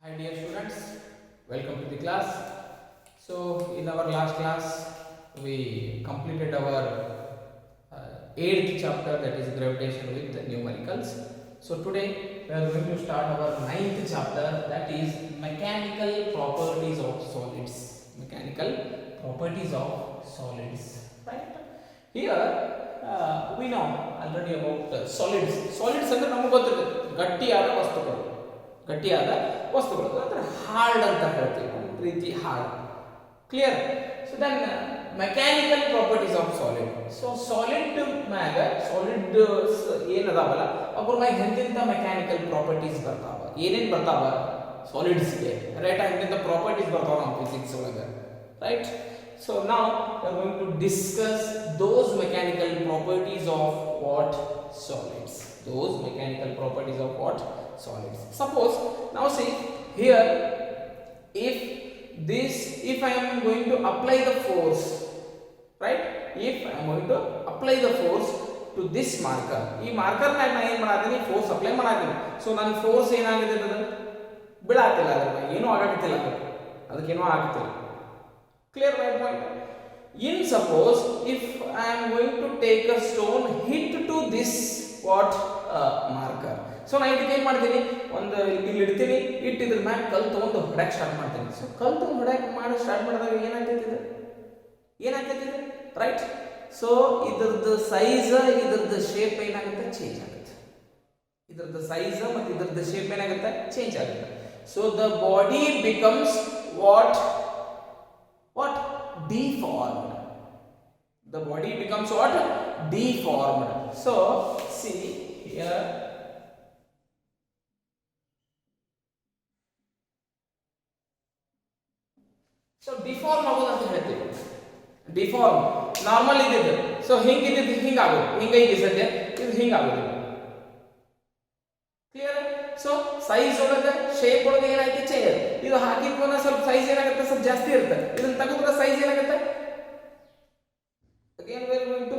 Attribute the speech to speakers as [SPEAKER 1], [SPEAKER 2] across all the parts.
[SPEAKER 1] Hi dear students, welcome to the class. So in our last class we completed our eighth chapter, that is gravitation with numericals. So today we are going to start our ninth chapter, that is mechanical properties of solids. Mechanical properties of solids. Right? Here we know already about solids. Solids ಅಂದ್ರೆ ನಮಗೆ ಗೊತ್ತಿದೆ ಗಟ್ಟಿಯಾದ ವಸ್ತುಗಳು. ಗಟ್ಟಿಯಾದ ವಸ್ತುಗಳು ಅಂದ್ರೆ hard ಅಂತ ಹೇಳ್ತೀವಿ, ಒಂದು ರೀತಿ hard. Clear? So then mechanical properties of solid. So solid ಮ್ಯಾಗ ಸಾಲಿಡ್ ಏನದಾವಲ್ಲ ಅದ್ರ ಮ್ಯಾಗ ಎಂತೆಂಥ ಮೆಕ್ಯಾನಿಕಲ್ ಪ್ರಾಪರ್ಟೀಸ್ ಬರ್ತಾವ, ಏನೇನು ಬರ್ತಾವ ಸಾಲಿಡ್ಸ್ಗೆ, ರೈಟ್? ಎಂತೆಂಥ ಪ್ರಾಪರ್ಟೀಸ್ ಬರ್ತಾವ ನಮ್ಮ ಫಿಸಿಕ್ಸ್ ಒಳಗೆ, right? So now we are going to discuss those mechanical properties of what solids. Those mechanical properties of what solids. Suppose now see here, if I am going to apply the force, right? If I am going to apply the force to this marker, ಈ marker ಮ್ಯಾಗ ನಾನು ಏನು ಮಾಡಾತೀನಿ, force apply ಮಾಡಾತೀನಿ. So ನನ್ನ force ಏನಾಗಿದೆ ಅದು ಬೀಳಾತಿಲ್ಲ, ಅದ್ರ ಏನೂ ಆಗತ್ತಿಲ್ಲ, ಅದಕ್ಕೇನೂ ಆಗ್ತಿಲ್ಲ. Clear my point? In suppose if I am going to take a stone hit to this what marker, so ನಾನು ಇದಕ್ಕೆ ಏನು ಮಾಡ್ತೀನಿ, ಒಂದು ಇಲ್ಲಿ ಇಡ್ತೀನಿ, ಇಟ್ಟಿದ್ರ ಮ್ಯಾಗ ಕಲ್ಲು ತೊಗೊಂಡು ಹೊಡಕ್ಕೆ ಸ್ಟಾರ್ಟ್ ಮಾಡ್ತೀನಿ. ಸೊ ಕಲ್ಲು ತೊಗೊಂಡು ಹೊಡಕ್ಕೆ ಮಾಡಿ ಸ್ಟಾರ್ಟ್ ಮಾಡಿದಾಗ ಏನಾಗ್ತೈತಿ ರೈಟ್? ಸೊ ಇದ್ರದ್ದು ಸೈಜ್ ಇದ್ರದ್ದು ಶೇಪ್ ಏನಾಗುತ್ತೆ, ಚೇಂಜ್ ಆಗುತ್ತೆ. ಇದ್ರದ್ದು ಸೈಜ್ ಮತ್ತು ಇದ್ರದ್ದು ಶೇಪ್ ಏನಾಗುತ್ತೆ, ಚೇಂಜ್ ಆಗುತ್ತೆ. So the body becomes what deformed. The body becomes what, deformed. So see here, so deform ಆಗೋದು ಅಂತ ಹೇಳ್ತೀವಿ. ಡಿಫಾರ್ಮ್ ನಾರ್ಮಲ್ ಇದ್ದಿದ್ದು, ಸೊ ಹಿಂಗಿದ್ದು ಹಿಂಗಾಗೋದು, ಹಿಂಗೈತಿ ಸದ್ಯ ಇದು ಹಿಂಗಾಗೋದು. ಕ್ಲಿಯರ್? ಸೊ ಸೈಜ್ ಒಳಗೆ ಶೇಪ್ ಒಳಗೆ ಏನಾಯ್ತು, ಚೇಂಜ್. ಇದು ಹಾಕಿದ್ಮೇಲೆ ಸ್ವಲ್ಪ ಸೈಜ್ ಏನಾಗುತ್ತೆ, ಸ್ವಲ್ಪ ಜಾಸ್ತಿ ಇರುತ್ತೆ. ಇದನ್ನ ತೆಗೆದ್ರೆ ಸೈಜ್ ಏನಾಗುತ್ತೆ. Again we are going to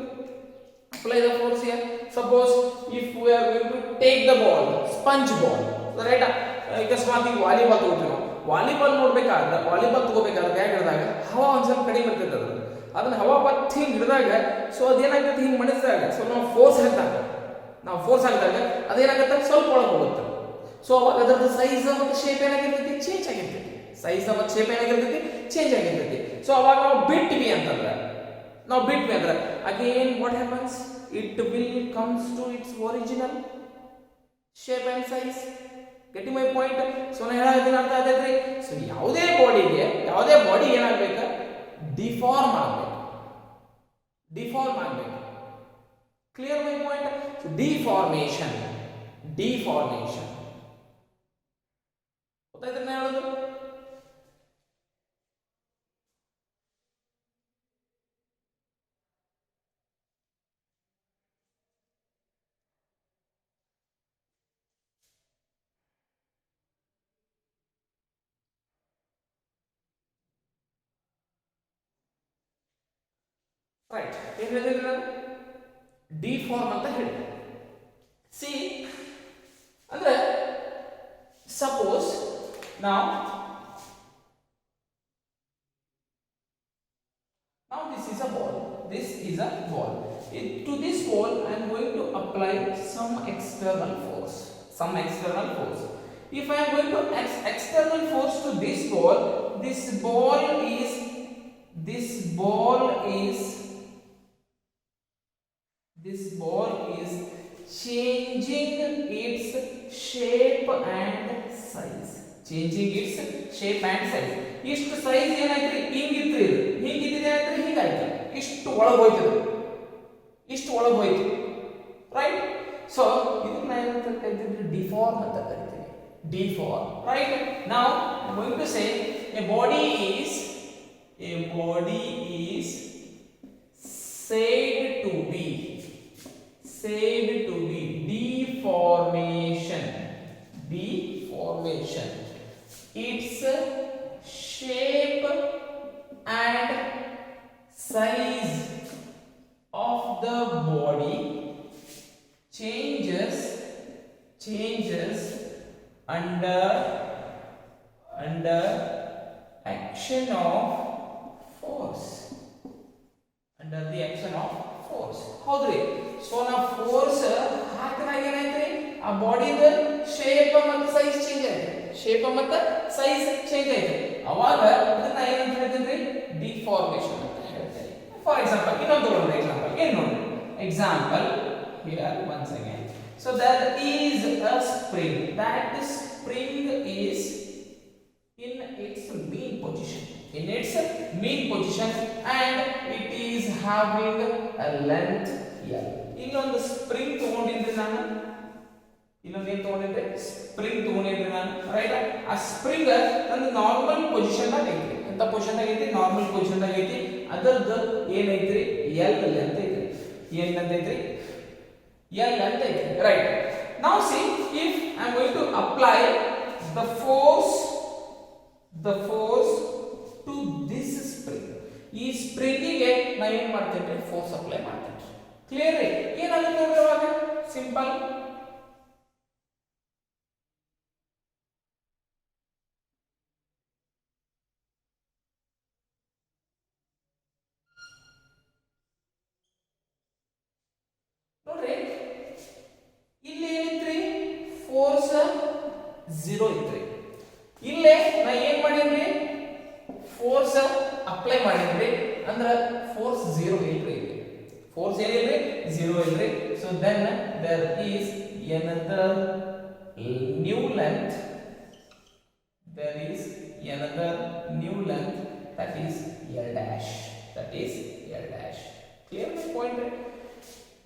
[SPEAKER 1] apply the force here. Suppose if we are going to take the ball, sponge ball, right? ಅಕಸ್ಮಾತ್ ಈಗ ವಾಲಿಬಾಲ್ ತಗೋತೀವಿ ನಾವು. ವಾಲಿಬಾಲ್ ನೋಡ್ಬೇಕಾದ್ರೆ, ವಾಲಿಬಾಲ್ ತಗೋಬೇಕಾದ್ರೆ ಬ್ಯಾಗ್ ಹಿಡಿದಾಗ ಹವಾ ಒಂದು ಸ್ವಲ್ಪ ಕಡಿಮೆ ಇರ್ತೈತೆ, ಅದನ್ನ ಹವಾ ಬತ್ ಹಿಂಗೆ ಹಿಡಿದಾಗ ಸೊ ಅದೇನಾಗುತ್ತೆ, ಹಿಂಗೆ ಮಣಿಸಿದಾಗ ಸೊ ನಾವು ಫೋರ್ಸ್ ಹಾಕಿದಾಗ ಅದೇನಾಗುತ್ತೆ, ಸ್ವಲ್ಪ ಒಳಗೆ ಹೋಗುತ್ತೆ. ಸೊ ಅವಾಗ ಅದರದ್ದು ಸೈಜ್ ಮತ್ತು ಶೇಪ್ ಏನಾಗಿರ್ತೈತಿ, ಚೇಂಜ್ ಆಗಿರ್ತೈತಿ. ಸೈಜ್ ಮತ್ತು ಶೇಪ್ ಏನಾಗಿರ್ತೈತಿ, ಚೇಂಜ್ ಆಗಿರ್ತೈತಿ. ಸೊ ಅವಾಗ ನಾವು ಬಿಟ್ವಿ ಅಂತಂದ್ರೆ again what happens, it will comes to its original shape and size. Getting my point? So ನಾನು ಹೇಳೋದನ್ನ ಅರ್ಥ ಆಯ್ತೈತ್ರಿ? ಸೊ ಯಾವುದೇ ಬಾಡಿ ಏನಾಗಬೇಕು, ಡಿಫಾರ್ಮ್ ಆಗಬೇಕು. Clear my point? So deformation ಗೊತ್ತಾಯ್ತು ನಾನು ಹೇಳೋದು? ರೈಟ್, ಏನು ಹೇಳಿದ್ರಿ ನಾನು? ಡಿಫಾರ್ಮ್ ಅಂತ ಹೇಳಿದೆ. ಸಿ ಅಂದ್ರೆ suppose now this is a ball. To this ball I am going to apply some external force. If I am going to external force to this ball is changing its shape and size. ಇಷ್ಟು size ಏನಾಯ್ತು, ಹಿಂಗಿತ್ತು, ಹಿಂಗಿದ್ದಿದೆ ಅಂದ್ರೆ ಹಿಂಗಾಯ್ತು, ಇಷ್ಟು ಒಳಗೆ ಹೋಯ್ತು, right? So ಇದನ್ನ ಏನಂತ ಕರಿತೀವಿ, deform ಅಂತ ಕರಿತೀವಿ. Deform, right? Now I am going to say a body is said to be deformation. Its shape and size of the body changes under under action of force. Under the action of force. ಹೌದ್ರಿ. So ನಾವು force ಹಾಕಿದಾಗ ಏನಾಯ್ತ್ರಿ, ಆ ಬಾಡಿದ shape ಮತ್ತು size change ಆಯ್ತು. Shape ಮತ್ತು size change ಆಯ್ತು. ಅವಾಗ ಅದನ್ನ ಏನಂತ ಹೇಳ್ತೀವಿ, ಡಿಫಾರ್ಮೇಷನ್ ಅಂತ ಹೇಳ್ತೀವಿ. ಫಾರ್ ಎಕ್ಸಾಂಪಲ್ ಇನ್ನೊಂದು ತಗೊಳ್ಳೋಣ. ಎಕ್ಸಾಂಪಲ್ ಏನು ನೋಡಿ. Example here once again. So there is a spring. That spring is in its mean position. In its mean position and it is having a length L. ಇನ್ನೊಂದು spring ತಗೊಂಡಿದ್ದೆ ನಾನು. ಇನ್ನೊಂದು ಏನು ತಗೊಂಡಿದ್ದೆ, ಸ್ಪ್ರಿಂಗ್ ತಗೊಂಡಿದ್ದೆ ನಾನು, ರೈಟ್. ಆ ಸ್ಪ್ರಿಂಗ್ ಒಂದು ನಾರ್ಮಲ್ ಪೊಸಿಷನ್ ದಾಗ ಐತಿ. ಎಂತ ಪೊಸಿಷನ್ ದಾಗ ಐತಿ, ನಾರ್ಮಲ್ ಪೊಸಿಷನ್ ದಾಗ ಐತಿ. ಅದರದ್ದು ಏನೈತ್ರಿ, L ಲೆಂತ್ ಐತ್ರಿ. ಏನ್ ಲೆಂತ್ ಐತ್ರಿ, L ಲೆಂತ್ ಐತ್ರಿ, right. Now see, if I am going to apply the force to this spring, ಈ ಸ್ಪ್ರಿಂಗಿಗೆ ನಾ ಏನು ಮಾಡ್ತೇನೆ, ಫೋರ್ಸ್ ಅಪ್ಲೈ ಮಾಡ್ತೇನೆ. ಕ್ಲಿಯರ್ ರೀ? ಏನಾಗುತ್ತೆ ನೋಡ್ರಿ ಅವಾಗ, ಸಿಂಪಲ್. ನೋಡ್ರಿ, ಇಲ್ಲಿ ಏನಿತ್ರಿ, ಫೋರ್ಸ್ 0 ಇತ್ರಿ. ಇಲ್ಲೇ ನಾ ಏನ್ ಮಾಡೀನಿ, ಫೋರ್ಸ್ ಅಪ್ಲೈ ಮಾಡಿದ್ರಿ, ಅಂದ್ರ ಫೋರ್ಸ್ 0 ಇಲ್ರಿ. ಫೋರ್ಸ್ ಏನಿಲ್ರಿ, 0 ಇಲ್ರಿ. So then there is another new length. There is another new length, that is L dash. That is L dash. Clear my point?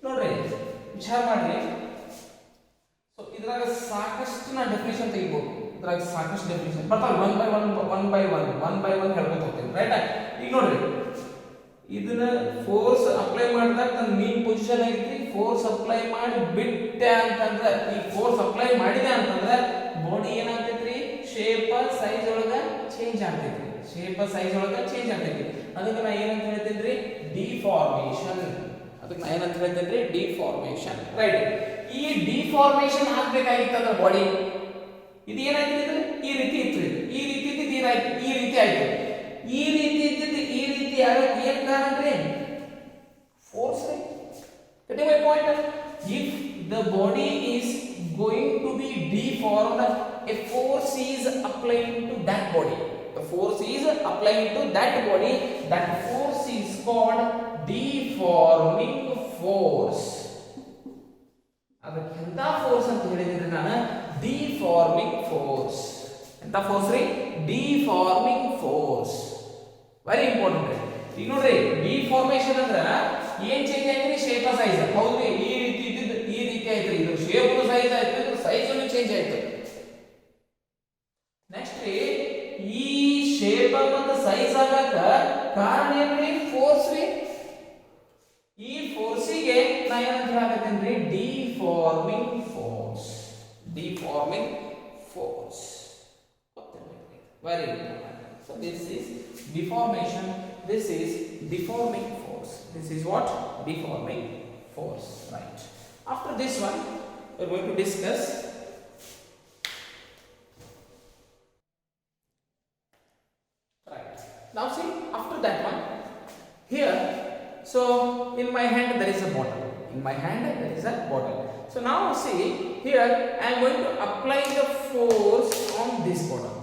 [SPEAKER 1] ನೋಡ್ರಿ, ವಿಚಾರ ಮಾಡ್ರಿ. ಸೊ ಇದ್ರಾಗ ಸಾಕಷ್ಟು ನಾ ಡೆಫಿನೇಷನ್ ತೆಗಿಬಹುದು. ಇದ್ರಾಗ ಸಾಕಷ್ಟು ಡೆಫಿನೇಷನ್ ಬರ್ತಾವೆ. ಒನ್ ಬೈ ಒನ್ ಹೇಳ್ಕೊತ ಹೋಗ್ತೀನಿ, ರೈಟ್. ಈಗ ನೋಡ್ರಿ, ಇದನ್ನ ಫೋರ್ಸ್ ಅಪ್ಲೈ ಮಾಡಿದಾಗ ನನ್ನ ಮೀನ್ ಪೊಸಿಷನ್ ಐತಿ. ಫೋರ್ಸ್ ಅಪ್ಲೈ ಮಾಡಿ ಬಿಟ್ಟೆ ಅಂತಂದ್ರೆ, ಈ ಫೋರ್ಸ್ ಅಪ್ಲೈ ಮಾಡಿದೆ ಅಂತಂದ್ರೆ ಬಾಡಿ ಏನಾಗ್ತೈತ್ರಿ, ಶೇಪ್ ಸೈಜ್ ಒಳಗ ಚೇಂಜ್ ಆಗ್ತೈತ್ರಿ. ಶೇಪ್ ಸೈಜ್ ಒಳಗ ಚೇಂಜ್ ಆಗ್ತೈತಿ. ಅದಕ್ಕೆ ನಾ ಏನಂತ ಹೇಳ್ತೇನ್ರಿ, ಡಿಫಾರ್ಮೇಷನ್. ಅದಕ್ಕೆ ನಾ ಏನಂತ ಹೇಳ್ತೇನ್ರಿ, ಡಿಫಾರ್ಮೇಷನ್, ರೈಟ್. ಈ ಡಿಫಾರ್ಮೇಷನ್ ಆಗ್ಬೇಕಾಗಿತ್ತಂದ್ರೆ ಬಾಡಿ ಇದು ಏನಾಯ್ತು, ಈ ರೀತಿ ಇತ್ತು, ಈ ರೀತಿ ಇದ್ದಿದ್ದು ಈ ರೀತಿ ಆಯ್ತು. ಈ ರೀತಿ ಇದ್ದಿದ್ದು ಈ ರೀತಿ ಆಗಕ್ಕೆ ಏನ್ ಕಾರಣ ರೀ, ಫೋರ್ಸ್ ರೀ. Get my point? If the body is going to be deformed, a force is applying to that body. The force is applying to that body. That force is called deforming force. ಅದಕ್ಕೆ ಎಂತ force ಅಂತ ಹೇಳಿದ್ರೆ ನಾನು, deforming force. ಎಂತ force ರೀ, deforming force. Very important ರೀ. ಈಗ ನೋಡ್ರಿ, ಡಿಫಾರ್ಮೇಷನ್ ಅಂದ್ರ ಏನ್ ಚೇಂಜ್ ಆಯ್ತ್ರಿ, ಶೇಪ್ ಸೈಜ್. ಹೌದ್ರಿ, ಈ ರೀತಿ ಇದ್ದಿದ್ದು ಈ ರೀತಿ ಆಯ್ತ್ರಿ. ಇದು ಶೇಪ್ ಸೈಜ್ ಆಯ್ತು, ಇದು ಸೈಜ್ ಚೇಂಜ್ ಆಯ್ತು. ನೆಕ್ಸ್ಟ್ ರೀ, ಈ ಶೇಪ್ ಮತ್ತು ಸೈಜ್ ಆಗಕ ಕಾರಣ ಏನ್ರಿ, ಫೋರ್ಸ್ ರೀ. ಈ ಫೋರ್ಸಿಗೆ ನಾ ಏನಂತ ಹೇಳಕತ್ತೀನಿ, deforming force. Deforming force. Very important. So this is deformation. This is deforming force. This is what? Deforming force. Right. After this one, we are going to discuss right. Now see, after that one, here, so in my hand there is a bottle. In my hand there is a bottle. So now see, here I am going to apply the force on this bottle.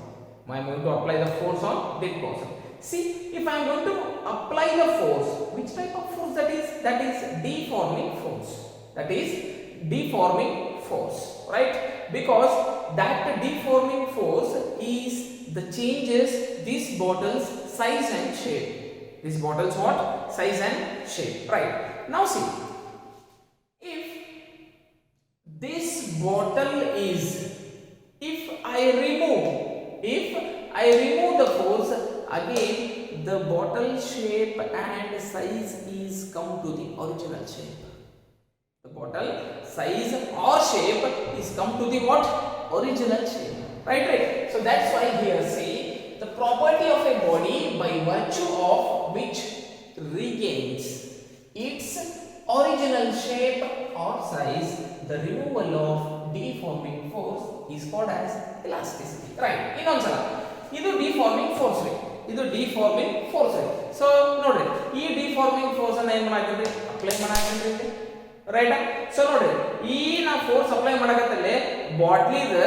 [SPEAKER 1] I am going to apply the force on this bottle. See, if I am going to apply the force, which type of force that is? That is deforming force. That is deforming force, right? Because that deforming force is the changes this bottle's size and shape. This bottle's what? Size and shape, right? Now see, if this bottle is, if I remove the force, again the bottle shape and size is come to the original shape. The bottle size or shape is come to the what? Original shape. Right? So that's why here see, the property of a body by virtue of which regains its original shape or size, the removal of deforming force is called as elasticity. Right? ಇನ್ನೊಂದ್ಸಲ ಇದು deforming force ರೀ, ಇದು deforming force ರೀ. So ನೋಡ್ರಿ ಈ deforming force ಅನ್ನ ಏನ್ ಮಾಡಾಕತ್ರಿ apply ಮಾಡಾಕತ್ರಿ right. So ನೋಡ್ರಿ ಈ ನಾ ಫೋರ್ಸ್ ಅಪ್ಲೈ ಮಾಡಕತ್ತಲ್ಲಿ ಬಾಟ್ಲಿದ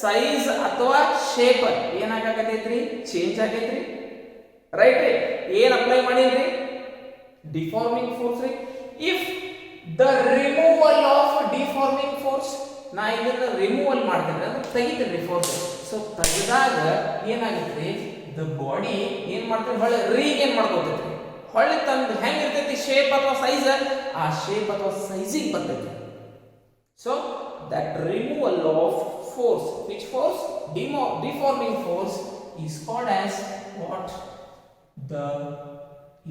[SPEAKER 1] ಸೈಜ್ ಅಥವಾ ಶೇಪ್ ಏನಾಗಕತ್ತೈತ್ರಿ ಚೇಂಜ್ ಆಗೈತ್ರಿ ರೈಟ್ ರೀ. ಏನ್ ಅಪ್ಲೈ ಮಾಡಿದ್ರಿ ಡಿಫಾರ್ಮಿಂಗ್ ಫೋರ್ಸ್ ರೀ. If the removal of deforming force ನಾ ಇದನ್ನ ರಿಮೂವಲ್ ಮಾಡ್ತೇನೆ ಅಂದ್ರೆ ತೆಗಿತೇನೆ ಫೋರ್ಸ್. ಸೊ ತೆಗೆದಾಗ ಏನಾಗುತ್ತೆ ದ ಬಾಡಿ ಏನ್ ಮಾಡ್ತೇವೆ ಹೊಳ್ಳಿ ರೀಗೇನ್ ಮಾಡ್ಕೋತೈತಿ, ಹೊಳ್ಳಿ ತಂದು ಹೆಂಗಿರ್ತೈತಿ ಶೇಪ್ ಅಥವಾ ಸೈಜ್ ಆ ಶೇಪ್ ಅಥವಾ ಸೈಜಿಗೆ ಬರ್ತೈತಿ. So that removal of force which force deforming force is called as what the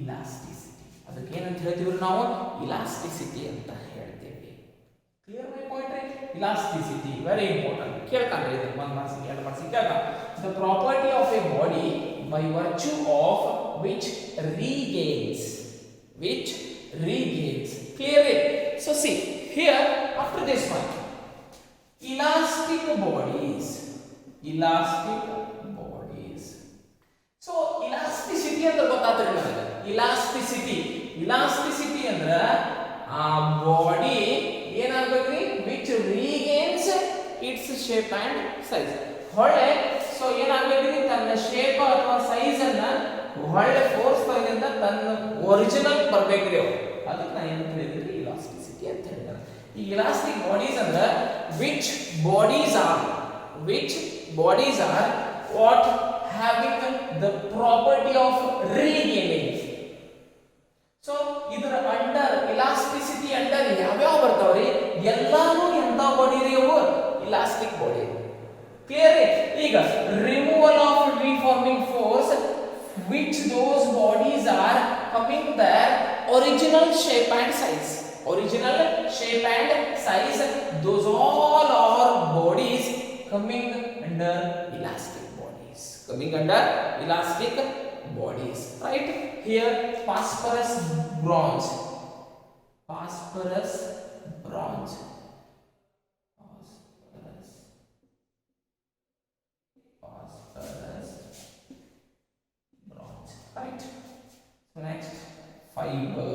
[SPEAKER 1] elasticity. ಅದಕ್ಕೆ ಏನಂತ ಹೇಳ್ತೀವಿ ನಾವು ಇಲಾಸ್ಟಿಸಿಟಿ ಅಂತ ಹೇಳ್ತೇವೆ. ಕ್ಲಿಯರ್ ಮೈ ಪಾಯಿಂಟ್ ರೀ. Elasticity very important. ಕೇಳ್ತಾನೆ ಇದು 1 ಮಾರ್ಕ್ಸ್ 2 ಮಾರ್ಕ್ಸ್ ಕೇಳ್ತಾನೆ. The property of A body by virtue of which regains clear it. So see here after this one elastic bodies. So elasticity ಅಂದ್ರೆ ಗೊತ್ತಾಗ್ತದೆ ನನಗೆ. elasticity ಅಂದ್ರೆ ಆ body ಏನಾಗಬೇಕ್ರಿ which regains its shape and size. ಹೊಳ್ಳೆ so ಏನಾಗಬೇಕ್ರಿ ತನ್ನ shape ಅಥವಾ ಸೈಜ್ ಅನ್ನ ಹೊಳ್ಳೆ ಫೋರ್ಸ್ ತಗೊಂಡ ತನ್ನ ಒರಿಜಿನಲ್ ಬರ್ಬೇಕ್ರಿ ಅವು. ಅದಕ್ಕೆ ನಾನು ಏನು ಹೇಳಿದ್ರಿ ಇಲಾಸ್ಟಿಸಿಟಿ ಅಂತ ಹೇಳಿದ್ದಾರೆ. ಈ ಇಲಾಸ್ಟಿಕ್ ಬಾಡೀಸ್ ಅಂದ್ರೆ which bodies are what having the property of regaining. So ಇದರ ಅಂಡರ್ ಇಲಾಸ್ಟಿಸಿಟಿ ಅಂಡರ್ ಯಾವ್ಯಾವ ಬರ್ತಾವ್ರಿ ಎಲ್ಲಾನು ಎಂತ ಬಾಡಿ ರೀ ಅವು ಇಲಾಸ್ಟಿಕ್ ಬಾಡಿ. ಕ್ಲಿಯರ್. ಈಗ removal of deforming force which those bodies are coming their original shape and size. Those all are bodies coming under elastic bodies. Right here phosphorus bronze. Right. So next fiber.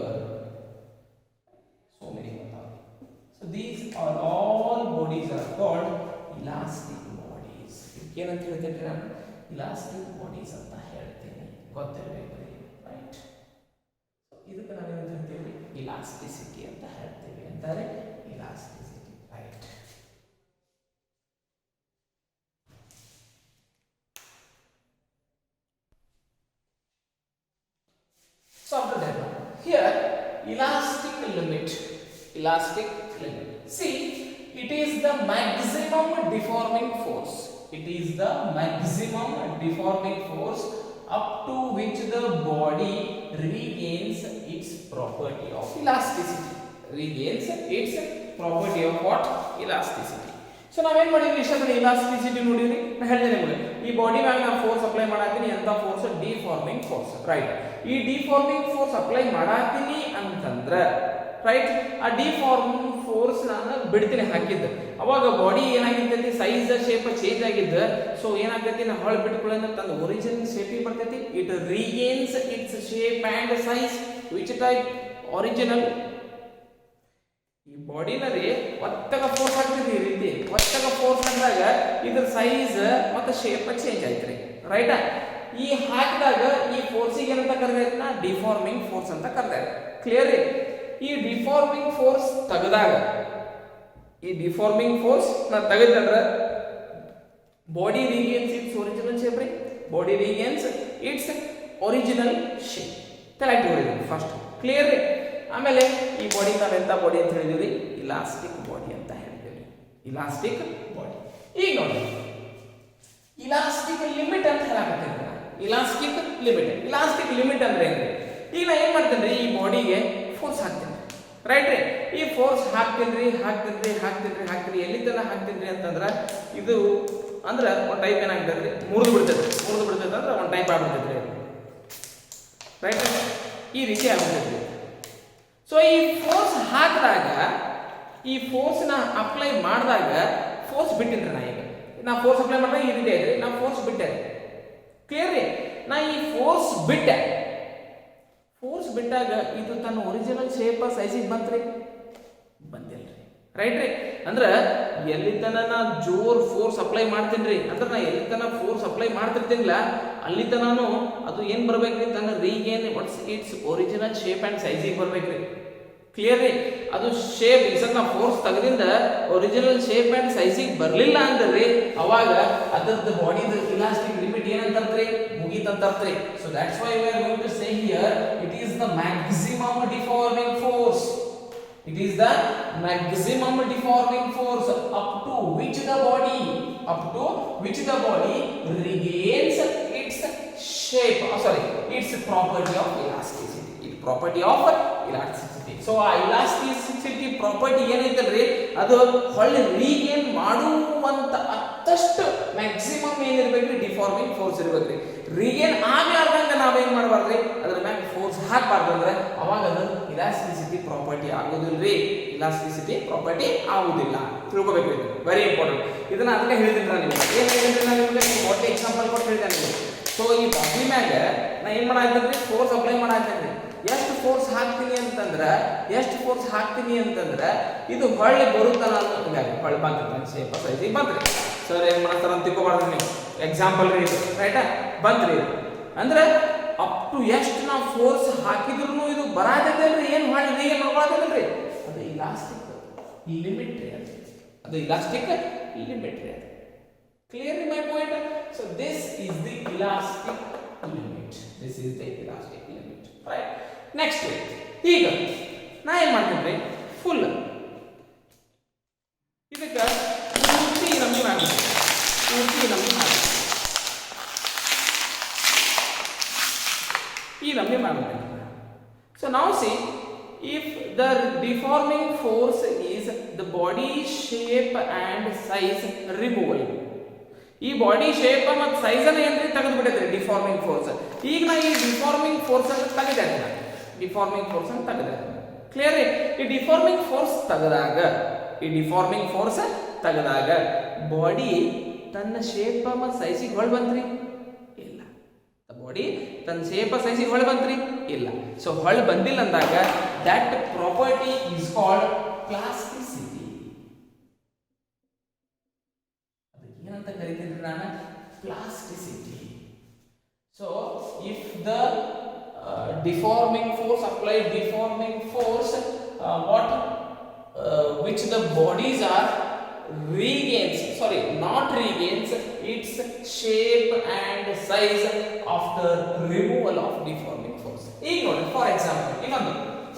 [SPEAKER 1] So many. So these are all bodies are called elastic bodies. ಏನಂತ ಹೇಳ್ತೇನೆ ನಾನು elastic bodies ಅಂತ ಹೇಳ್ತೇನೆ ಗೊತ್ತಿರಬೇಕು right. ಇದಕ್ಕೆ ನಾವು ಏನಂತ ಹೇಳ್ತೇವೆ elasticity ಅಂತ ಹೇಳ್ತೇವೆ ಅಂತಾರೆ elasticity right. So after that here elastic limit. See it is the maximum deforming force up to which the body regains its property of elasticity. What? Elasticity. So ನಾವೇನ್ ಮಾಡಿದ್ವಿ ಇಷ್ಟೊಂದು ಇಲಾಸ್ಟಿಸಿಟಿ ನೋಡಿದ್ರಿ. ನಾನು ಹೇಳ್ತೇನೆ ನಿಮಗೆ ಈ ಬಾಡಿ ಮ್ಯಾಗ ನಾನು ಫೋರ್ಸ್ ಅಪ್ಲೈ ಮಾಡಾತೀನಿ ಅಂತ ಫೋರ್ಸ್ ಡಿಫಾರ್ಮಿಂಗ್ ಫೋರ್ಸ್ ರೈಟ್. ಈ ಡಿಫಾರ್ಮಿಂಗ್ ಫೋರ್ಸ್ ಅಪ್ಲೈ ಮಾಡಾತೀನಿ ಅಂತಂದ್ರೆ ರೈಟ್ ಆ ಡಿಫಾರ್ಮಿಂಗ್ ಫೋರ್ಸ್ ನಾನು ಬಿಡ್ತೀನಿ ಹಾಕಿದ್ದೆ ಅವಾಗ ಬಾಡಿ ಏನಾಗಿರ್ತೈತಿ ಸೈಜ್ ಶೇಪ್ ಚೇಂಜ್ ಆಗಿದ್ದ. ಸೊ ಏನಾಗ್ತೈತಿ ನಾ ಹೊಳ ಬಿಟ್ಕೊಳ್ಳೋಣ ತನ್ನ ಒರಿಜಿನಲ್ ಶೇಪಿಗೆ ಬರ್ತೈತಿ. It regains its shape and size which type original. ಈ ಬಾಡಿನ ರೀ ಒತ್ತಗ ಫೋರ್ಸ್ ಹಾಕ್ತಿದ್ವಿ ಈ ರೀತಿ ಒತ್ತಗ ಫೋರ್ಸ್ ಅಂದಾಗ ಇದ್ರ ಸೈಜ್ ಮತ್ತು ಶೇಪ್ ಚೇಂಜ್ ಆಯ್ತ್ರಿ ರೈಟ್. ಈ ಹಾಕಿದಾಗ ಈ ಫೋರ್ಸಿಗೆ ಏನಂತ ಕರೆದೈತಿ ನಾ ಡಿಫಾರ್ಮಿಂಗ್ ಫೋರ್ಸ್ ಅಂತ ಕರೆದ. ಕ್ಲಿಯರ್ ರೀ. ಈ ಡಿಫಾರ್ಮಿಂಗ್ ಫೋರ್ಸ್ ತೆಗೆದಾಗ ನಾ ತೆಗೆದ್ರೆ ಬಾಡಿ ರೀಗೇನ್ಸ್ ಇಟ್ಸ್ ಒರಿಜಿನಲ್ ಶೇಪ್ ರೀ. ತಲೆಗೆ ಹೊಡಿದ್ವಿ ಫಸ್ಟ್. ಕ್ಲಿಯರ್ ರೀ. ಆಮೇಲೆ ಈ ಬಾಡಿ ನಾವು ಎಂತ ಬಾಡಿ ಅಂತ ಹೇಳಿದ್ವಿ ಇಲಾಸ್ಟಿಕ್ ಬಾಡಿ ಅಂತ ಹೇಳ್ತೀವಿ. ಈಗ ನೋಡಿ ಇಲಾಸ್ಟಿಕ್ ಲಿಮಿಟ್ ಅಂತ ಹೇಳಕತ್ತೀನಿ. ಇಲಾಸ್ಟಿಕ್ ಲಿಮಿಟ್ ಅಂದ್ರೆ ಏನು? ಈಗ ನಾ ಏನ್ ಮಾಡ್ತೇನೆ ಈ ಬಾಡಿಗೆ ಫೋರ್ಸ್ ಹಾಕ್ತೇನೆ ರೈಟ್ ರೀ. ಈ ಫೋರ್ಸ್ ಹಾಕ್ತೀನಿ ಎಲ್ಲಿ ತನಕ ಹಾಕ್ತೀನಿ ಅಂತಂದ್ರೆ ಇದು ಅಂದ್ರೆ ಒಂದು ಟೈಪ್ ಏನಾಗ್ತದೆ ಮುರಿದು ಬಿಡ್ತೈತೆ ಅಂದ್ರೆ ಒಂದು ಟೈಪ್ ಆಗ್ಬಿಡ್ತೈತೆ ರೈಟ್. ಈ ರೀತಿ ಆಗ್ಬಿಡ್ತೈತಿ. ಸೊ ಈ ಫೋರ್ಸ್ ಹಾಕಿದಾಗ ಈ ಫೋರ್ಸ್ನ ಅಪ್ಲೈ ಮಾಡಿದಾಗ ಫೋರ್ಸ್ ಬಿಟ್ಟಿನ್ರಿ ನಾ ಫೋರ್ಸ್ ಅಪ್ಲೈ ಮಾಡಿದಾಗ ಈ ರೀತಿ ಐತ್ರಿ. ನಾ ಫೋರ್ಸ್ ಬಿಟ್ಟೆ ಕ್ಲಿಯರ್ ರೀ. ನಾ ಈ ಫೋರ್ಸ್ ಬಿಟ್ಟಾಗ ಇದು ತನ್ನ ಒರಿಜಿನಲ್ ಶೇಪ್ ಸೈಜಿಗೆ ಬಂತ್ರಿ, ಬಂದಿಲ್ರಿ. ರೈಟ್ ರೀ. ಅಂದ್ರೆ ಎಲ್ಲಿ ತನ ನಾ ಜೋರ್ ಫೋರ್ಸ್ ಅಪ್ಲೈ ಮಾಡ್ತೀನಿ ಅಂದ್ರೆ ನಾ ಎಲ್ಲಿ ತನ ಫೋರ್ಸ್ ಅಪ್ಲೈ ಮಾಡ್ತಿರ್ತೀನಿಲ್ಲ ಅಲ್ಲಿ ತನಾನು ಅದು ಏನ್ ಬರ್ಬೇಕ್ರಿ, ತನ್ನ regain its original shape and ಸೈಜಿಗೆ ಬರ್ಬೇಕ್ರಿ. ಕ್ಲಿಯರ್ ರೀ. ಅದು ಶೇಪ್ ಈ ಸಲ ನಾ ಫೋರ್ಸ್ ತೆಗೆದಿಂದ ಒರಿಜಿನಲ್ ಶೇಪ್ ಅಂಡ್ ಸೈಜಿಗೆ ಬರ್ಲಿಲ್ಲ ಅಂದ್ರೆ ಅವಾಗ ಅದರದ್ದು ಬಾಡಿದ ಇಲಾಸ್ಟಿಕ್ ಲಿಮಿಟ್ ಏನಂತಂತ್ರಿ, ಮುಗೀತಂತರ್ತ್ರಿ. So that's why we are going to say here it is the maximum deforming force. It is the maximum deforming force up to which the body regains its shape. Its property of elasticity. Its property of elasticity. So ಆ elasticity property ಏನೈತಲ್ರಿ ಅದು ಹೊಳ್ಳಿ regain ಮಾಡುವಂತ ಅತ್ತಷ್ಟು maximum ಏನಿರ್ಬೇಕ್ರಿ, deforming force ಇರ್ಬೇಕ್ರಿ. Regain ಆಗ್ಲಾರ್ದಂಗ ನಾವೇನ್ ಮಾಡಬಾರ್ದ್ರಿ, ಅದ್ರ ಮ್ಯಾಗ force ಹಾಕಬಾರ್ದಂದ್ರೆ ಅವಾಗ ಅದು ಇಲಾಸ್ಟಿಸಿಟಿ ಪ್ರಾಪರ್ಟಿ ಆಗೋದಿಲ್ರಿ. ಇಲಾಸ್ಟಿಸಿಟಿ ಪ್ರಾಪರ್ಟಿ ಆಗುದಿಲ್ಲ, ತಿಳ್ಕೊಬೇಕ್ರಿ. Very important. ಇದನ್ನ ಅದಕ್ಕೆ ಹೇಳಿದ್ದೀನಿ ನಾನು ನಿಮಗೆ. ಏನ್ ಹೇಳಿದ್ರಿ ನಾನು ನಿಮಗೆ ಒಳ್ಳೆ ಎಕ್ಸಾಂಪಲ್ ಕೊಟ್ಟು ಹೇಳಿದೆ ನಿಮಗೆ. ಸೊ ಈ ಬಾಡಿ ಮ್ಯಾಗ ನಾ ಏನ್ ಮಾಡಾಕ್ತೀನಿ, ಫೋರ್ಸ್ ಅಪ್ಲೈ ಮಾಡಾಕ್ತೀನಿ. ಎಷ್ಟು ಫೋರ್ಸ್ ಹಾಕ್ತೀನಿ ಅಂತಂದ್ರೆ ಇದು ಹೊಳ್ಳಿ ಬರುತ್ತಲ್ಲ ಅನ್ನೋದು ಹೊಳ್ಳಿ ಬಂತ ಶೇಪ್ ಸೈಜಿಗೆ ಬಂತ್ರಿ. ಸರ್ ಏನ್ ಮಾಡ್ತಾರ ಅಂತ ತಿಳ್ಕೊಬಾರ್ದು ನೀವು. ಎಕ್ಸಾಂಪಲ್ ರೀ ಇದು, ರೈಟಾ, ಬಂತ್ರಿ ಇದು ಅಂದ್ರೆ ಅಪ್ ಟು ಎಷ್ಟು ನಾವು ಫೋರ್ಸ್ ಹಾಕಿದ್ರು ಇದು ಬರಾದಿಲ್ರಿ, ಏನ್ ಮಾಡಿ ರೀಗೆ ಮಾಡ್ಕೊಳದಿಲ್ರಿ, ಅದು ಇಲಾಸ್ಟಿಕ್ ಲಿಮಿಟ್ ರೀ. ಅದು ಇಲಾಸ್ಟಿಕ್ ಲಿಮಿಟ್ ರೀ. Clear my point. So this is the elastic limit. Right. Next ಈಗ ನಾ ಏನ್ ಮಾಡ್ತೀನಿ, ಫುಲ್ ಇದಕ್ಕೆ ಪೂರ್ತಿ ನಮ್ಗೆ ಮಾಡಿ ಈ ನಮ್ಗೆ ಮಾಡ್ಬೇಕು. ಸೊ ನಾವು C if the deforming force is the body shape and size removal. ಈ ಬಾಡಿ ಶೇಪ್ ಮತ್ತು ಸೈಜ್ ಅನ್ನ ಏನ್ರಿ ತೆಗೆದು ಬಿಟ್ಟಿದ್ರಿ ಡಿಫಾರ್ಮಿಂಗ್ ಫೋರ್ಸ್. ಈಗ ನಾ ಈ ಡಿಫಾರ್ಮಿಂಗ್ ಫೋರ್ಸ್ ಅನ್ನು ತೆಗೆದಿದ್ದೇನೆ. ಕ್ಲಿಯರ್ ರೀ. ಈ ಡಿಫಾರ್ಮಿಂಗ್ ಫೋರ್ಸ್ ತೆಗೆದಾಗ ಬಾಡಿ ತನ್ನ ಶೇಪ್ ಮತ್ತು ಸೈಜಿಗೆ ಹೊಳ್ ಬಂತ್ರಿ, ಇಲ್ಲ. ಬಾಡಿ ತನ್ನ ಶೇಪ್ ಸೈಜಿಗೆ ಹೊಳ್ ಬಂತ್ರಿ, ಇಲ್ಲ. ಸೊ ಹೊಳ್ ಬಂದಿಲ್ಲ ಅಂದಾಗ that property is called plasticity. ಅದಕ್ಕೆ ಏನಂತ ಕರಿತೀನಿ ನಾನು, plasticity. So if the deforming force which the bodies are not regains its shape and size after removal of deforming force. ಈಗ ನೋಡಿ, ಫಾರ್ ಎಕ್ಸಾಂಪಲ್ ಇನ್ನೊಂದು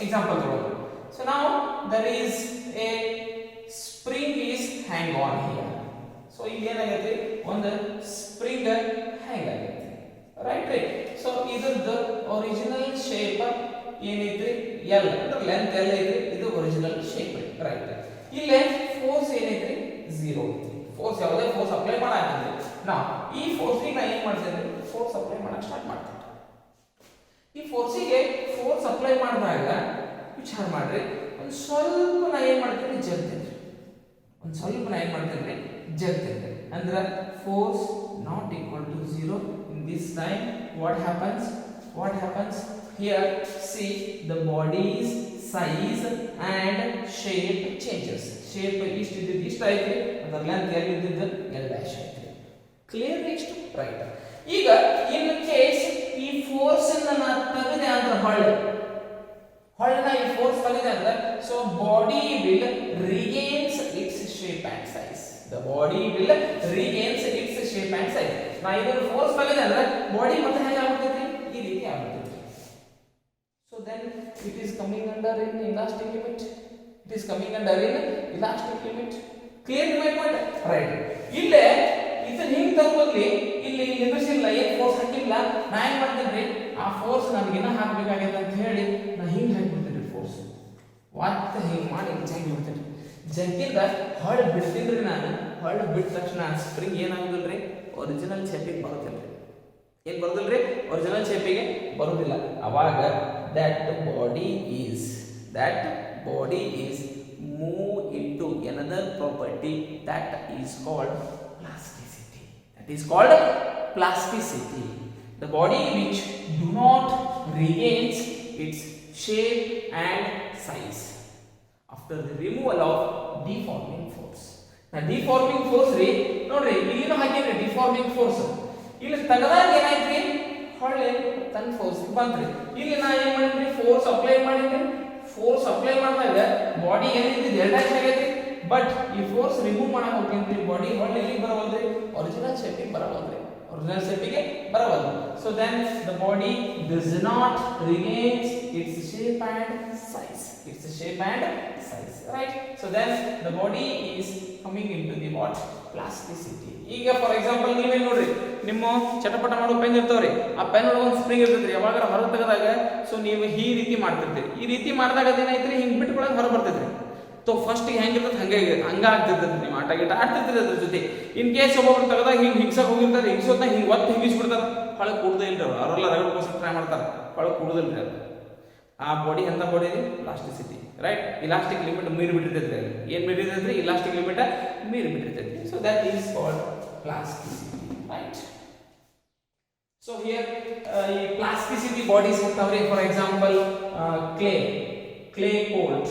[SPEAKER 1] ಎಕ್ಸಾಂಪಲ್ ತಗೊಳ್ಳೋಣ. So now there is a spring is hang on here. So ಇಲ್ಲಿ ಏನಾಗೈತಿ, ಒಂದು spring ಹ್ಯಾಂಗ್ ಆಗೈತಿ. Right ರೀ. So ಇದ್ರದ್ದು ಒರಿಜಿನಲ್ ಶೇಪ್ ಏನೈತ್ರಿ, ಎಲ್ ಅಂದ್ರೆ ಲೆಂತ್ ಎಲ್ ಐತ್ರಿ, ಇದು ಒರಿಜಿನಲ್ ಶೇಪ್. ರೈಟ್. ಇಲ್ಲೇ ಫೋರ್ಸ್ ಏನೈತ್ರಿ, 0 ಐತ್ರಿ. ಫೋರ್ಸ್ ಯಾವುದೇ ಫೋರ್ಸ್ ಅಪ್ಲೈ ಮಾಡಾಕಿದ್ರಿ, ನಾ ಈ ಫೋರ್ಸಿಗೆ ನಾ ಏನ್ ಮಾಡ್ತೇನೆ, ಫೋರ್ಸ್ ಅಪ್ಲೈ ಮಾಡಕ್ ಸ್ಟಾರ್ಟ್ ಮಾಡ್ತೇನೆ. ಈ ಫೋರ್ಸಿಗೆ ಫೋರ್ಸ್ ಅಪ್ಲೈ ಮಾಡಿದಾಗ ವಿಚಾರ ಮಾಡ್ರಿ, ಒಂದು ಸ್ವಲ್ಪ ನಾ ಏನ್ ಮಾಡ್ತೇನೆ, ಜಗ್ತೇನೆ. ಅಂದ್ರೆ force not equal to 0. In this time what happens here, see the body's size and shape changes. Shape is type and the length L dash. Clear next? Right. ಈಗ in case ಈ ಫೋರ್ಸ್ ಅನ್ನು ನಾನು ತೆಗೆದೆ ಅಂದ್ರೆ ಹೊಳ್ಳ ಈ force ತೆಗೆದೆ ಅಂದ್ರೆ so body will regains its shape and size. The body will regains its shape and size. ನಾ ಇದರ force ತೆಗೆದೆ ಅಂದ್ರೆ ಬಾಡಿ ಮತ್ತೆ ಹೇಗೆ ಆಗುತ್ತದೆ, ಈ ರೀತಿ ಆಗುತ್ತದೆ. So then it is coming under in elastic limit. Clear my point? Right. ಇಲ್ಲೇ ಇದನ್ನ ಹಿಂಗ್ ತಗೊಳ್ಳಿ, ಇಲ್ಲಿ ನಿಂದ್ರಿಸಿಲ್ಲ, ಏನ್ ಫೋರ್ಸ್ ಹಾಕಿಲ್ಲ, ನಾ ಏನ್ ಮಾಡ್ತೇನೆ, ಆ ಫೋರ್ಸ್ ನನಗೆ ಇನ್ನ ಹಾಕಬೇಕಾಗಿದೆ ಅಂತ ಹೇಳಿ ನಾ ಹಿಂಗ್ ಹಾಕ್ಬಿಡ್ತೇನೆ ಫೋರ್ಸ್. ಮತ್ತೆ ಹಿಂಗ್ ಮಾಡಿ ಜಗ್ಗಿಬಿಡ್ತೇನೆ. ಜಗ್ಗಿಂದ ಹೊಳ್ಳಿ ಬಿಡ್ತೀನಿ ನಾನು. ಹೊಳ್ಳಿ ಬಿಟ್ಟ ತಕ್ಷಣ ಸ್ಪ್ರಿಂಗ್ ಏನಾಗುದಿಲ್ರಿ, ಒರಿಜಿನಲ್ ಶೇಪಿಗೆ ಬರೋದಿಲ್ರಿ. ಏನ್ ಬರೋದಿಲ್ರಿ, ಒರಿಜಿನಲ್ ಶೇಪಿಗೆ ಬರೋದಿಲ್ಲ. ಅವಾಗ that body is move into another property that is called plasticity. plasticity. The body which do not regains its shape and size after the removal of deforming force. Now deforming force ರೀ ನೋಡ್ರಿ ಇಲ್ಲಿನೂ ಹಾಕಿದ್ರೆ deforming force ಇಲ್ಲಿ ತಗದಾಗ ಏನಾಯ್ತ್ರಿ ಹೊಳ್ಳೆ ತನ್ನ force ಬಂದ್ರಿ ಇಲ್ಲಿ ನಾ ಏನ್ ಮಾಡಿದ್ರಿ ಫೋರ್ಸ್ ಅಪ್ಲೈ ಮಾಡಿದಾಗ ಬಾಡಿ ಏನಿದೆ ಡೆಲ್ಟಾಕ್ಸ್ ಆಗೈತಿ ಬಟ್ ಈ ಫೋರ್ಸ್ ರಿಮೂವ್ ಮಾಡಕ್ ಹೋಗ್ತೀನಿ ಬಾಡಿ ಹೊಳ್ಳೆ ಎಲ್ಲಿಗೆ ಬರವಲ್ರಿ original ಶೇಪಿಗೆ ಬರವಲ್ರಿ so then the body does not regains its shape and size right. So then the body is coming into the what plasticity. ಈಗ ಫಾರ್ ಎಕ್ಸಾಂಪಲ್ ನೀವೇ ನೋಡ್ರಿ ನಿಮ್ಮ ಚಟಪಟ ಮಾಡೋ ಪೆನ್ ಇರ್ತಾವ್ರಿ ಆ ಪೆನ್ ಒಳಗೆ ಒಂದು ಸ್ಪ್ರಿಂಗ್ ಇರ್ತೈತ್ರಿ ಯಾವಾಗ ಹೊರ ತೆಗೆದಾಗ ಸೊ ನೀವು ಈ ರೀತಿ ಮಾಡ್ತಿರ್ತೀರಿ ಈ ರೀತಿ ಮಾಡಿದಾಗ ಅದೇನಾಯ್ತ್ರಿ ಹಿಂಗ್ ಬಿಟ್ಕೊಳ್ಳೋದು ಹೊರ ಬರ್ತೈತ್ರಿ तो फर्स्ट ಹೆಂಗಿರ್ತದೆ ಹಂಗ ಆಗ್ತಿರ್ತದೆ ನೀವು ಆಟ ಗೀಟ ಆಡ್ತಿರ್ತೀರಿ ಅದ್ರ ಜೊತೆ ಇನ್ ಕೇಸ್ ಒಬ್ಬೊಬ್ರು ತೆಗೆದಾಗ ಹಿಂಗೆ ಹಿಂಗ್ಸಕ್ ಹೋಗಿರ್ತಾರೆ ಹಿಂಗ್ಸೋದ್ನ ಹಿಂಗೆ ಒತ್ತು ಹಿಂಗಿಸ್ಬಿಡ್ತಾರೆ ಹೊಳಗೆ ಕೂಡದೇ ಇಲ್ರಿ ಅವರೆಲ್ಲ ರಗಡ್ ಟ್ರೈ ಮಾಡ್ತಾರೆ ಹೊಳಗೆ ಕೂಡದಿಲ್ರಿ ಅದು ಆ ಬಾಡಿ ಎಂತ ಬಾಡಿ ಇದೆ ಪ್ಲಾಸ್ಟಿಸಿಟಿ ರೈಟ್ ಇಲಾಸ್ಟಿಕ್ ಲಿಮಿಟ್ ಮೀರಿ ಬಿಟ್ಟಿರ್ತೈತ್ರಿ ಏನು ಮೀರಿರ್ತೈತ್ರಿ ಇಲಾಸ್ಟಿಕ್ ಲಿಮಿಟ್ ಮೀರಿ ಬಿಟ್ಟಿರ್ತೈತಿ so that is called plasticity right so here ಈ ಪ್ಲಾಸ್ಟಿಸಿಟಿ ಬಾಡೀಸ್ ಇರ್ತಾವ್ರಿ ಫಾರ್ ಎಕ್ಸಾಂಪಲ್ ಕ್ಲೇ ಕೋಲ್ಡ್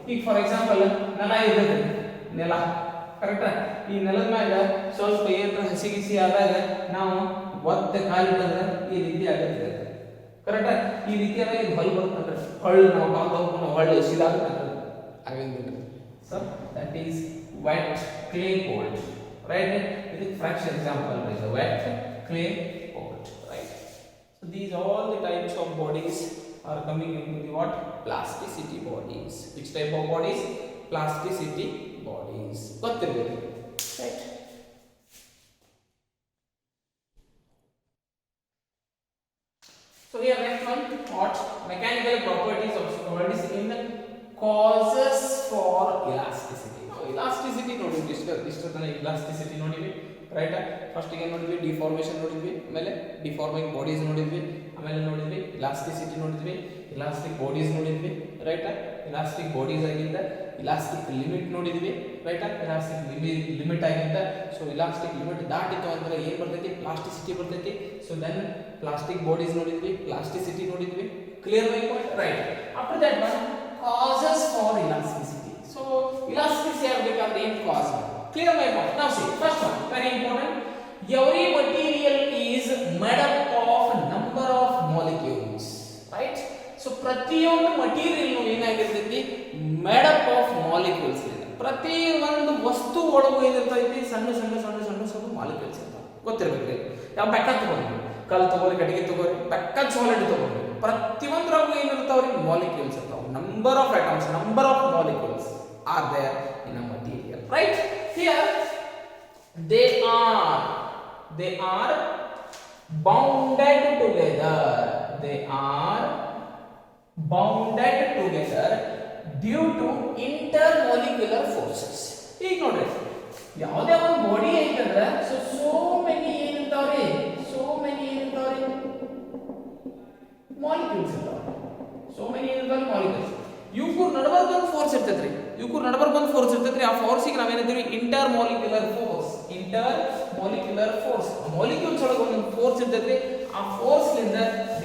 [SPEAKER 1] ಈಗ ಫಾರ್ ಎಕ್ಸಾಂಪಲ್ ನೆಲ ಇರ್ತೈತಿ ನೆಲ ಕರೆಕ್ಟಾ ಈ ನೆಲದ ಮ್ಯಾಗ ಸ್ವಲ್ಪ ಏನಾರ ಹಸಿ ಆದಾಗ ನಾವು ಒತ್ತೆ ಕಾಲಿಟ್ಟಂದ್ರೆ ಈ ರೀತಿ ಆಗುತ್ತೆ ಕರೆಕ್ಟಾ ಈ ರೀತಿ ಆದಾಗ ಇದು ಹೊಲ್ ಬರುತ್ತಂದ್ರೆ ಹೊಳ್ಳು ನಾವು ಕಾಲು ತಗೊಂಡು ಹೊಳ್ಳು ಹಸಿದಾಗುತ್ತೆ ಹಾಗೆ so that is wet clay cold right ಇದು fraction example is a wet clay cold right so these all the types of bodies are coming into the what plasticity bodies. Which type of bodies? Plasticity bodies. ಗೊತ್ತಿರಬೇಕು right. So here next one what mechanical properties of bodies in causes for elasticity. Elasticity ನೋಡಿದ್ವಿ ಇಷ್ಟು ತನಕ elasticity ನೋಡಿದ್ವಿ right first ಗೆ ನೋಡಿದ್ವಿ deformation ನೋಡಿದ್ವಿ ಆಮೇಲೆ deforming bodies ನೋಡಿದ್ವಿ ಆಮೇಲೆ ನೋಡಿದ್ವಿ ಇಲಾಸ್ಟಿಸಿಟಿ ನೋಡಿದ್ವಿ ಇಲಾಸ್ಟಿಕ್ ಬಾಡೀಸ್ ನೋಡಿದ್ವಿ ರೈಟ್ ಇಲಾಸ್ಟಿಕ್ ಬಾಡೀಸ್ ಆಗಿಂದ ಇಲಾಸ್ಟಿಕ್ ಲಿಮಿಟ್ ನೋಡಿದ್ವಿ ರೈಟ್ ಇಲಾಸ್ಟಿಕ್ ಲಿಮಿಟ್ ಆಗಿಂದ ಸೊ ಇಲಾಸ್ಟಿಕ್ ಲಿಮಿಟ್ ದಾಟಿತು ಅಂದ್ರೆ ಏನು ಬರ್ತೈತಿ ಪ್ಲಾಸ್ಟಿಸಿಟಿ ಬರ್ತೈತಿ ಸೊ ದೆನ್ ಪ್ಲಾಸ್ಟಿಕ್ ಬಾಡೀಸ್ ನೋಡಿದ್ವಿ ಪ್ಲಾಸ್ಟಿಸಿಟಿ ನೋಡಿದ್ವಿ clear my point right after that one causes for elasticity so elasticity ಆಗಬೇಕಂದ್ರೆ ಏನು ಕಾಸ್ clear my point now see first one very important every material is made up of number of molecules right so ಪ್ರತಿಯೊಂದು material ನು ಏನಾಗಿರ್ತೈತಿ made up of molecules ಇದೆ ಪ್ರತಿ ಒಂದು ವಸ್ತು ಒಳಗೂ ಏನಿರ್ತೈತಿ ಸಣ್ಣ ಮಾಲಿಕ್ಯೂಲ್ಸ್ ಇರ್ತಾವೆ ಗೊತ್ತಿರಬೇಕು ಯಾವ ಬೆಕ್ಕತ್ ತಗೊಂಡ್ರಿ ಕಲ್ಲು ತಗೋರಿ ಕಟ್ಟಿಗೆ ತಗೋರಿ ಬೆಕ್ಕತ್ ಸಾಲಿಡ್ ತಗೋರಿ ಪ್ರತಿಯೊಂದರಾಗೂ ಏನಿರ್ತಾವ್ರಿ ಮಾಲಿಕ್ಯೂಲ್ಸ್ ಇರ್ತಾವೆ number of atoms number of molecules are there in a material right here they are bounded together due to intermolecular forces ಈಗ ನೋಡ್ರಿ ಯಾವುದೇ ಒಂದು ಬಾಡಿ ಐತಂದ್ರೆ so many ಏನಿರ್ತಾವ್ರಿ ಮಾಲಿಕ್ಯೂಲ್ಸ್ ಇರ್ತಾವೆ ಮಾಲಿಕ್ಯೂಲ್ಸ್ ಇವಕ್ಕೂ ನಡಬರ್ಕ್ ಒಂದು ಫೋರ್ಸ್ ಇರ್ತೈತ್ರಿ ಆ ಫೋರ್ಸಿಗೆ ನಾವೇನಿದ್ದೀವಿ ಇಂಟರ್ ಮಾಲಿಕ್ಯುಲರ್ ಫೋರ್ಸ್ ಮಾಲಿಕ್ಯೂಲ್ಸ್ ಒಳಗೆ ಒಂದು ಫೋರ್ಸ್ ಇರ್ತೈತ್ರಿ ಆ ಫೋರ್ಸ್ ಲಿಂದ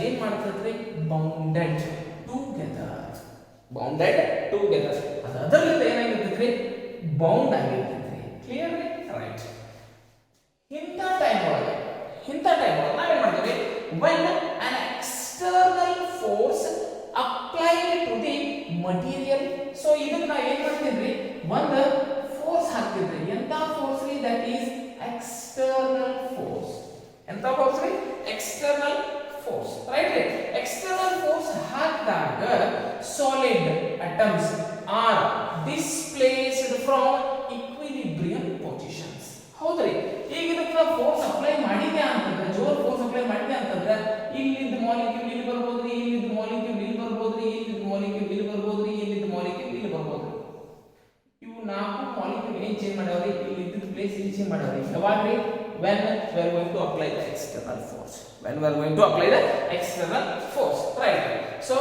[SPEAKER 1] ಏನ್ ಮಾಡ್ತೈತ್ರಿ ಬೌಂಡೆಡ್ ಟುಗೆದರ್ ಅದರಿಂದ ಏನಾಗಿರ್ತೈತ್ರಿ ಬೌಂಡ್ ಆಗಿರ್ತೈತ್ರಿ ಕ್ಲಿಯರ್ ರೈಟ್ ಇಂಥ ಟೈಮ್ ಒಳಗೆ ನಾವೇನ್ ಮಾಡ್ತೀವಿ when an external force applied to the material so ಇದನ್ನ ನಾ ಏನು ಮಾಡ್ತೀನಿ ಒಂದು ಫೋರ್ಸ್ ಹಾಕ್ತಿದ್ರಿ ಎಂತ ಫೋರ್ಸ್ ರೀ ದಟ್ ಈಸ್ ಎಕ್ಸ್ಟರ್ನಲ್ ಫೋರ್ಸ್ ಎಂತ ಫೋರ್ಸ್ ರೀ external force right external force ಹಾಕಿದಾಗ solid atoms are displaced from equilibrium positions ಹೌದ್ರಿ ಈಗ ಇದಕ್ಕೆ ಫೋರ್ಸ್ ಅಪ್ಲೈ ಮಾಡಿದ್ಯಾ ಅಂತಂದ್ರೆ ಜೋರ್ ಫೋರ್ಸ್ ಅಪ್ಲೈ ಮಾಡಿದ್ಯಾ ಅಂತಂದ್ರೆ ಇಲ್ಲಿಂದ ಮಾಲಿಕ್ಯೂಲ್ ಇಲ್ಲಿ ಬರ್ಬೋದ್ರಿ ಇಲ್ಲಿಂದ ಮಾಲಿಕ್ಯೂಲ್ ಇಲ್ಲಿ ಬರ್ಬೋದ್ರಿ ಇಲ್ಲಿಂದ ಮಾಲಿಕ್ಯೂಲ್ ಇಲ್ಲಿ ಬರ್ಬೋದ್ರಿ ಇಲ್ಲಿಂದ ಮಾಲಿಕ್ಯೂಲ್ ಇಲ್ಲಿ ಬರ್ಬೋದ್ರಿ ಇವು ನಾಲ್ಕು ಮಾಲಿಕ್ಯೂಲ್ ಏನ್ ಚೇಂಜ್ ಮಾಡ್ಯಾವ್ರಿ ಇಲ್ಲಿ ಇದ್ದ ಪ್ಲೇಸ್ ಇಲ್ಲಿ change ಮಾಡ್ಯಾವ್ರಿ ಯಾವಾಗ್ರಿ when we are going to apply the external force right so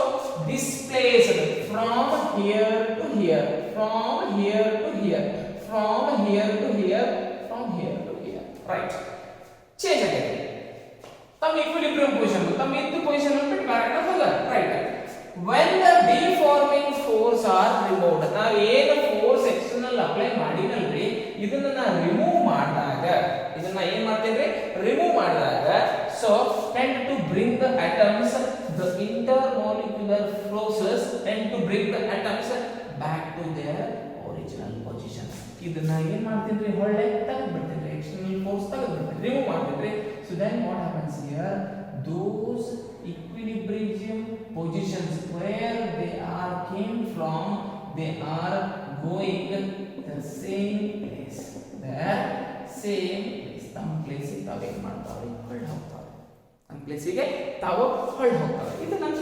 [SPEAKER 1] displaced from here to here right ತಮ್ಮ ಇದ್ದ ಪೊಸಿಷನ್ ಅಲ್ಲಿ ಬಿಟ್ಟು ಬೇರೆ ಕಡೆ ಹೋಗ್ಯಾರ right when the deforming force are removed ನಾವು ಏನು ಫೋರ್ಸ್ ಎಕ್ಸ್ಟರ್ನಲ್ ಅಪ್ಲೈ ಮಾಡಿನಲ್ರಿ ಇದನ್ನ ನಾನು ರಿಮೂವ್ ಮಾಡಿದಾಗ ಇದನ್ನ ಏನು ಮಾಡ್ತೇನ್ರಿ ರಿಮೂವ್ ಮಾಡಿದಾಗ so tend to bring the atoms the intermolecular forces tend to bring the atoms back to their original position ಇದನ್ನ ಏನು ಮಾಡ್ತೇನ್ರಿ ಹೊಳ್ಳೆ ತೆಗೆದುಬಿಡ್ತೇನ್ರಿ external force ತೆಗೆದುಬಿಡ್ತೇನೆ ರಿಮೂವ್ ಮಾಡ್ತೇನ್ರಿ so then what happens here those equilibrium positions where they are came from they are going the same place ತಮ್ಮ ಪ್ಲೇಸಿಗೆ ತಾವು ಏನು ಮಾಡ್ತಾವೆ ಹೊಳ್ಳಿ ಹೋಗ್ತಾವೆ ನಮ್ಮ ಪ್ಲೇಸಿಗೆ ತಾವು ಹೊಳ್ಳಿ ಹೋಗ್ತಾವೆ ಇದು ನಮ್ಗೆ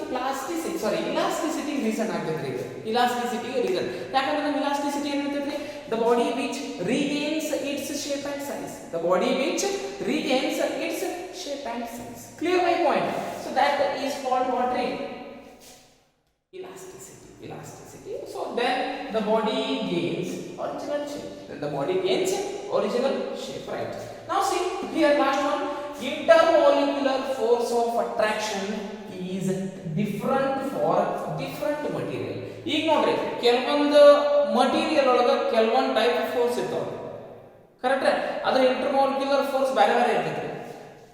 [SPEAKER 1] ಇಲಾಸ್ಟಿಸಿಟಿ ರೀಸನ್ ಆಗ್ತೈತ್ರಿ ಇದು ಇಲಾಸ್ಟಿಸಿಟಿಗೆ ರೀಸನ್ ಯಾಕಂದ್ರೆ ನಮ್ಮ elasticity ಏನಿರ್ತೈತ್ರಿ the body which regains its shape and size the body which regains its shape and size clear my point so that is called what elasticity so then the body gains original shape right now see here last one intermolecular force of attraction is different for different material ಈಗ ನೋಡ್ರಿ ಕೆಲವೊಂದು material ಒಳಗ ಕೆಲವೊಂದು type force ಇರ್ತಾವ correct ಅದ್ರ intermolecular force ಬೇರೆ ಬೇರೆ ಇರ್ತೈತ್ರಿ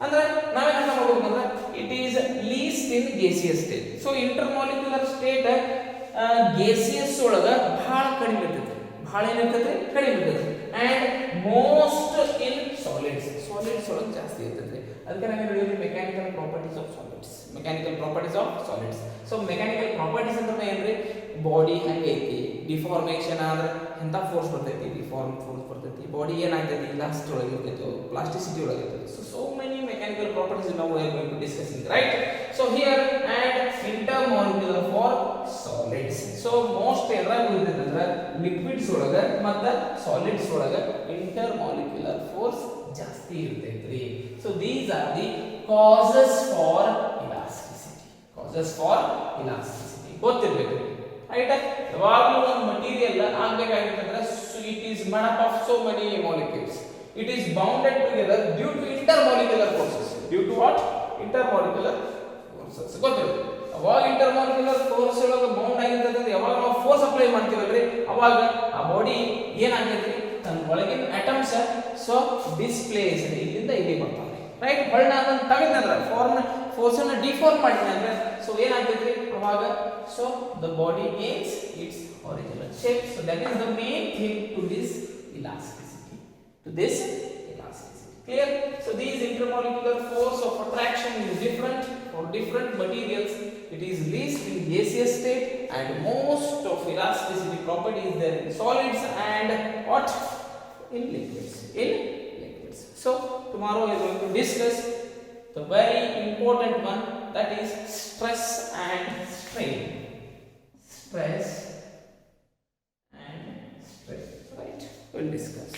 [SPEAKER 1] ಅಂದ್ರೆ ನಾವೇನ ಮಾಡ್ಬೇಕಂದ್ರೆ it is list in gaseous state so intermolecular state gaseous ಒಳಗ ಬಹಳ ಕಡಿಮೆ ಇರ್ತೈತಿ ಬಹಳ ಏನಿರ್ತೈತಿ ಕಡಿಮೆ ಇರ್ತೈತಿ ಅಂಡ್ ಮೋಸ್ಟ್ ಇನ್ ಸಾಲಿಡ್ಸ್ ಒಳಗ ಜಾಸ್ತಿ ಇರ್ತೈತಿ ಅದಕ್ಕೆ ನಾವು ಹೇಳಿದ್ವಿ mechanical properties of solids so mechanical properties ಅಂದ್ರೆ ಏನ್ರಿ ಬಾಡಿ ಹಂಗೈತಿ ಡಿಫಾರ್ಮೇಷನ್ ಆದ್ರೆ ಎಂತ ಫೋರ್ಸ್ ಬರ್ತೈತಿ ಡಿಫಾರ್ಮ್ ಫೋರ್ಸ್ ಬರ್ತೈತಿ ಬಾಡಿ ಏನಾಗ್ತೈತಿ ಇಲಾಸ್ಟಿಕ್ ಒಳಗೆ ಇರ್ತೈತಿ ಪ್ಲಾಸ್ಟಿಸಿಟಿ ಒಳಗೆ ಇರ್ತೈತಿ so many mechanical properties now we are going to discussing right so here and intermolecular for solids so most ಎದ್ರಾಗ ಇರ್ತೈತಂದ್ರ ಲಿಕ್ವಿಡ್ಸ್ ಒಳಗ ಮತ್ತು ಸಾಲಿಡ್ಸ್ ಒಳಗ intermolecular force ಜಾಸ್ತಿ ಇರ್ತೈತ್ರಿ so these are the causes for elasticity ಗೊತ್ತಿರಬೇಕು ರೈಟ್ ಯಾವಾಗಲೂ ಒಂದು ಮಟೀರಿಯಲ್ ಆಗಬೇಕಾಗಿರ್ತಂದ್ರೆ it is made up of so many molecules it is bounded together due to intermolecular forces due to what intermolecular forces ಗೊತ್ತಿರಬೇಕು ಅವಾಗ intermolecular force ಒಳಗೆ bound ಆಗಿರ್ತದೆ ಯಾವಾಗ ನಾವು ಫೋರ್ಸ್ ಅಪ್ಲೈ ಮಾಡ್ತೀವಲ್ರಿ ಅವಾಗ ಆ ಬಾಡಿ ಏನಾಗ್ತೈತಿ ತನ್ನ ಒಳಗಿನ ಆಟಮ್ಸ್ ಸೊ ಡಿಸ್ಪ್ಲೇಸ್ ಇಲ್ಲಿಂದ ಇಲ್ಲಿ ಬರ್ತಾವೆ ರೈಟ್ ಹೊಳ್ಳ ಅದನ್ನ ತೆಗೆದ್ರೆ ಫೋರ್ಸ್ ಅನ್ನು ಡಿಫಾರ್ಮ್ ಮಾಡಿದ್ರೆ ಸೊ ಏನಾಗ್ತೈತಿ ಅವಾಗ so the body gains its original shape so that is the main thing to this elasticity clear so these intermolecular force of attraction is different for different materials it is least in gaseous state and most of elasticity property is there in solids and what in liquids so tomorrow we are going to discuss the very important one that is stress and strain right we'll discuss